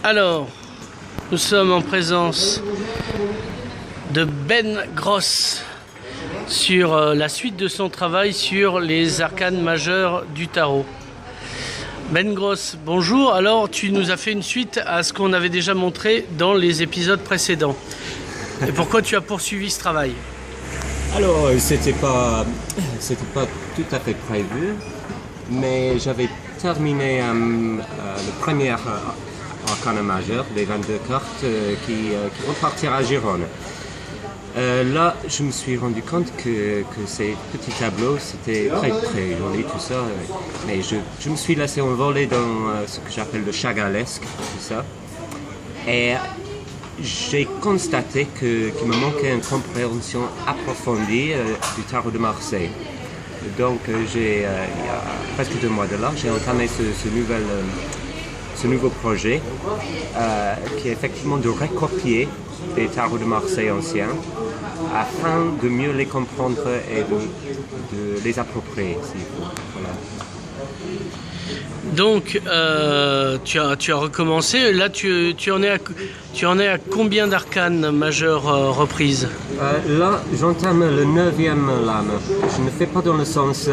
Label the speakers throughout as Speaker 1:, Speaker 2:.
Speaker 1: Alors, nous sommes en présence de Ben Gross sur la suite de son travail sur les arcanes majeures du tarot. Ben Gross, bonjour. Alors, tu nous as fait une suite à ce qu'on avait déjà montré dans les épisodes précédents. Et pourquoi tu as poursuivi ce travail?
Speaker 2: Alors, c'était pas tout à fait prévu, mais j'avais terminé le premier arcane majeur, les 22 cartes qui vont partir à Gérone. Là, je me suis rendu compte que ces petits tableaux, c'était très joli, tout ça. Mais je me suis laissé envoler dans ce que j'appelle le chagalesque, tout ça. Et j'ai constaté qu'il me manquait une compréhension approfondie du tarot de Marseille. Donc, il y a presque 2 mois de là, j'ai entamé ce nouveau projet qui est effectivement de recopier les tarots de Marseille anciens afin de mieux les comprendre et de les approprier. Voilà.
Speaker 1: Donc, tu as recommencé. Là, tu en es à combien d'arcanes majeures reprises?
Speaker 2: Là, j'entame le 9e lame. Je ne fais pas dans le sens...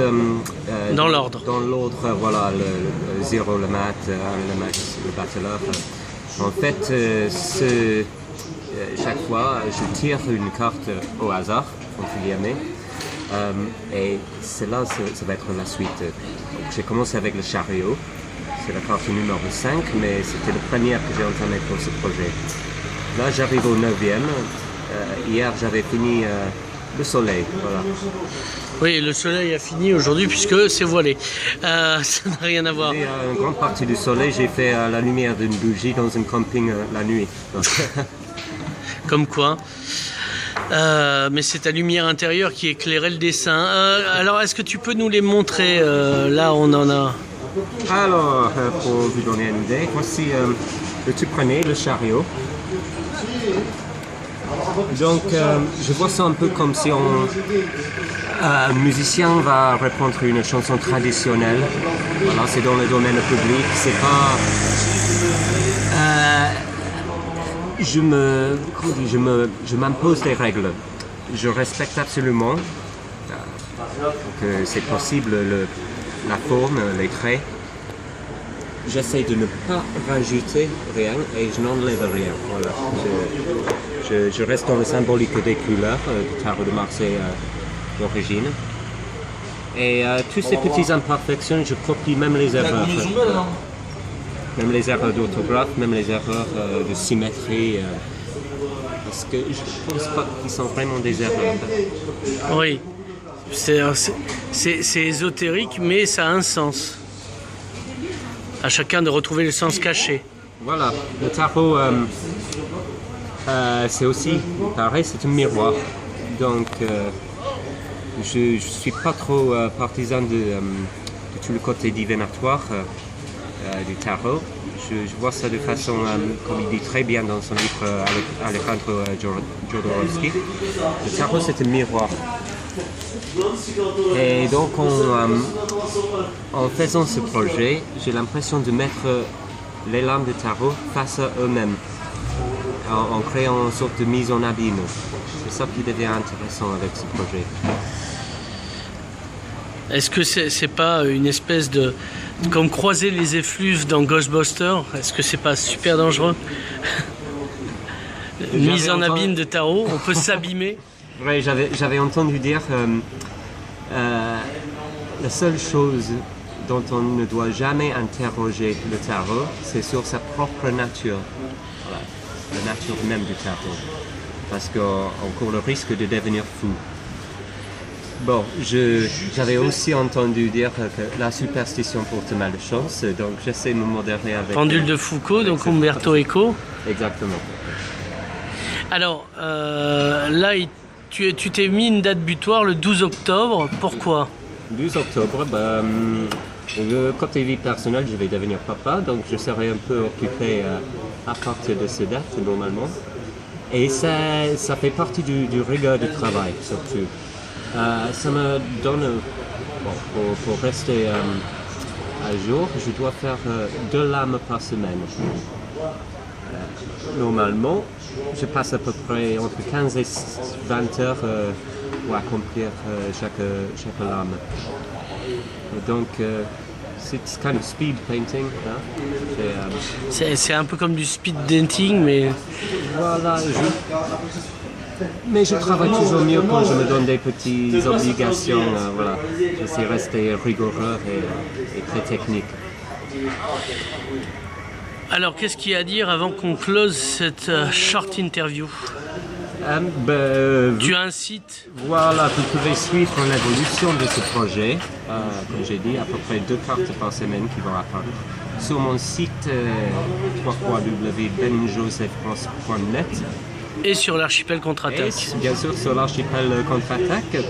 Speaker 1: dans l'ordre.
Speaker 2: Dans l'ordre, voilà, le 0, le mat, le max, le battleur. En fait, chaque fois, je tire une carte au hasard, entre guillemets. Et celle-là, ça va être la suite. J'ai commencé avec le chariot, c'est la carte numéro 5, mais c'était la première que j'ai entamée pour ce projet. Là, j'arrive au 9e. Hier, j'avais fini le soleil. Voilà.
Speaker 1: Oui, le soleil a fini aujourd'hui puisque c'est voilé. Ça n'a rien à voir.
Speaker 2: Et, une grande partie du soleil, j'ai fait la lumière d'une bougie dans un camping la nuit.
Speaker 1: Comme quoi. Mais c'est ta lumière intérieure qui éclairait le dessin. Alors, est-ce que tu peux nous les montrer? Là, on en a.
Speaker 2: Alors, pour vous donner une idée, voici le tout premier, le chariot. Donc, je vois ça un peu comme si un musicien va répondre une chanson traditionnelle. Voilà, c'est dans le domaine public. C'est pas. Je m'impose des règles. Je respecte absolument que c'est possible la forme, les traits. J'essaie de ne pas rajouter rien et je n'enlève rien. Voilà. Je reste dans le symbolique des couleurs du tarot de Marseille d'origine. Et toutes ces petites imperfections, je copie même les erreurs. Même les erreurs d'orthographe, même les erreurs de symétrie. Parce que je ne pense pas qu'ils sont vraiment des erreurs.
Speaker 1: Oui, c'est ésotérique, mais ça a un sens. À chacun de retrouver le sens caché.
Speaker 2: Voilà, le tarot, c'est aussi pareil, c'est un miroir. Donc, je ne suis pas trop partisan de tout le côté divinatoire du tarot. Je vois ça de façon, comme il dit très bien dans son livre Alejandro Jodorowsky, le tarot c'est un miroir. Et donc en faisant ce projet, j'ai l'impression de mettre les lames de tarot face à eux-mêmes, en créant une sorte de mise en abîme. C'est ça qui devient intéressant avec ce projet.
Speaker 1: Est-ce que c'est pas une espèce de... Comme croiser les effluves dans Ghostbusters, est-ce que c'est pas super dangereux? Mise en abîme de tarot, on peut s'abîmer.
Speaker 2: Oui, j'avais entendu dire la seule chose dont on ne doit jamais interroger le tarot, c'est sur sa propre nature. Voilà, la nature même du tarot. Parce qu'on court le risque de devenir fou. Bon, j'avais aussi entendu dire que la superstition porte malchance, donc j'essaie de me modérer avec...
Speaker 1: Pendule de Foucault, donc Umberto Eco.
Speaker 2: Exactement.
Speaker 1: Alors, là, tu t'es mis une date butoir le 12 octobre, pourquoi?
Speaker 2: 12 octobre, le côté vie personnelle, je vais devenir papa, donc je serai un peu occupé à partir de cette date, normalement. Et ça fait partie du rigueur du travail, surtout. Ça me donne, pour rester à jour, je dois faire 2 lames par semaine. Normalement, je passe à peu près entre 15 et 20 heures pour accomplir chaque lame. Donc, c'est kind of speed painting. Hein?
Speaker 1: C'est un peu comme du speed dating, mais...
Speaker 2: Voilà, mais je travaille toujours mieux quand je me donne des petites obligations. Voilà. J'essaie de rester rigoureux et très technique.
Speaker 1: Alors, qu'est-ce qu'il y a à dire avant qu'on close cette short interview? Tu as un site?
Speaker 2: Voilà, vous pouvez suivre l'évolution de ce projet. Comme j'ai dit, à peu près 2 cartes par semaine qui vont apparaître sur mon site www.benjosephfrance.net
Speaker 1: et sur l'archipel contre-attaque.
Speaker 2: Et bien sûr sur l'archipel contre-attaque.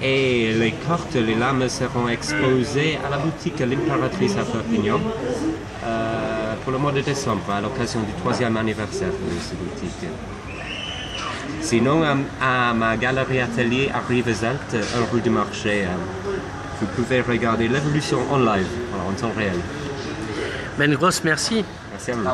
Speaker 2: Et les cartes, les lames seront exposées à la boutique L'Impératrice à Perpignan pour le mois de décembre, à l'occasion du 3e anniversaire de cette boutique. Sinon, à ma galerie atelier à Rivesaltes, rue du Marché, vous pouvez regarder l'évolution en live, en temps réel.
Speaker 1: Ben Gross, merci.
Speaker 2: Merci à vous.